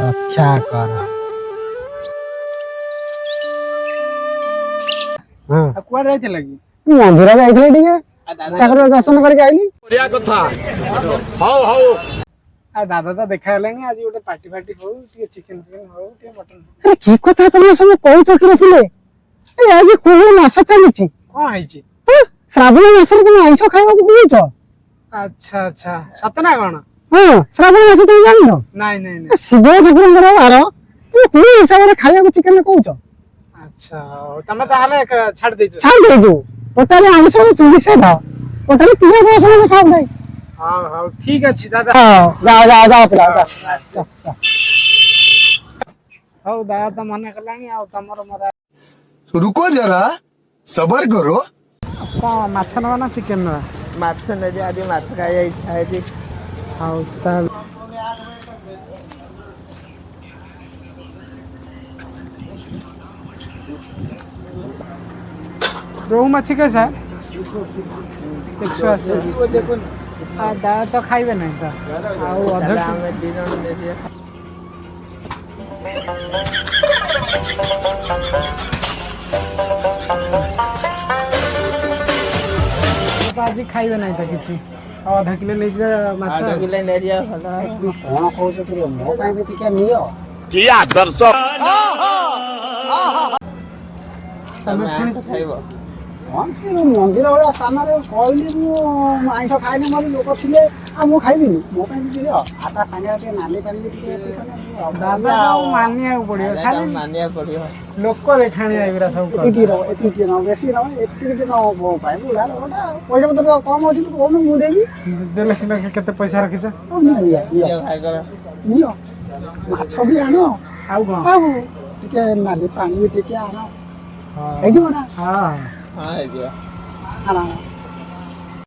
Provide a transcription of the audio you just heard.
रक्षा कर। हाँ कुआडे जाइथिला कि मंदिर जाइथिले टिके ठाकुर दर्शन करके आइली। बढ़िया कथा हाउ हाउ आ दादा तो देखा हेलानी आज गोटे पार्टी फार्टी हो टिके चिकन चिकन हो टिके मटन अरे की कथा तुम सब कहूच कि रखिले ए आज कोन मास चलीची कोन हैची श्रावण मास रे तुम आइंस खाइबा को बुझुछ। अच्छा अच्छा सतना कोन हां श्रावण मास तुम जानिन नहीं नहीं नहीं शिव ठाकुरंकर बार तुम कोन हिसाब रे खाइबा को चिकन कहूच। अच्छा तमे ताहले छाड़ देजो छाड़ देजो टोटली आइंस रे चुली से भा टोटली पूरा मास रे खाऊ नहीं। हां हां ठीक अछि दादा हां जा पिला जा। हौ दादा तो मना करलानी आ तमरो मरा रुको जरा सबर करो कोन माछ नवा ना चिकन नवा माछ ने जे आदि माछ खाइ इच्छा है जी हौ ता रोहू मच्छी कैसा है 180 देखो आ दादा तो खाइबे नहीं तो आउ अधर हमें दिन ने जे तो आज खाइबे नहीं था किछि आ आधा किलो ले जबे माछ आधा किलो ने जे भला कोन कहूच कि मो काई भी टिके नियो कि आदर्श तमे खाइबो। हां मंदिर वाला स्थान रे कहली मु आइंस खाइने मोर लोक छिले आ मु खाइबिनी मो काई भी दियो आता संगे के नाली पानी टिके दादा को मानिया पड़ियो खाली खाली मानिया पड़ियो लोक देखाणी आइबरा सब कर एती न बेसी न एती के न हो पाए बुला लोटा पैसा पत्र कम अछि तो कोन मु देबी देले किलो केते पैसा रखिछ ओ निया ये भाई कर नियो माछ भी आनो आउ कोन आउ टिके नाली पानी भी टिके आनो हां ए जो ना हां हां है जी आना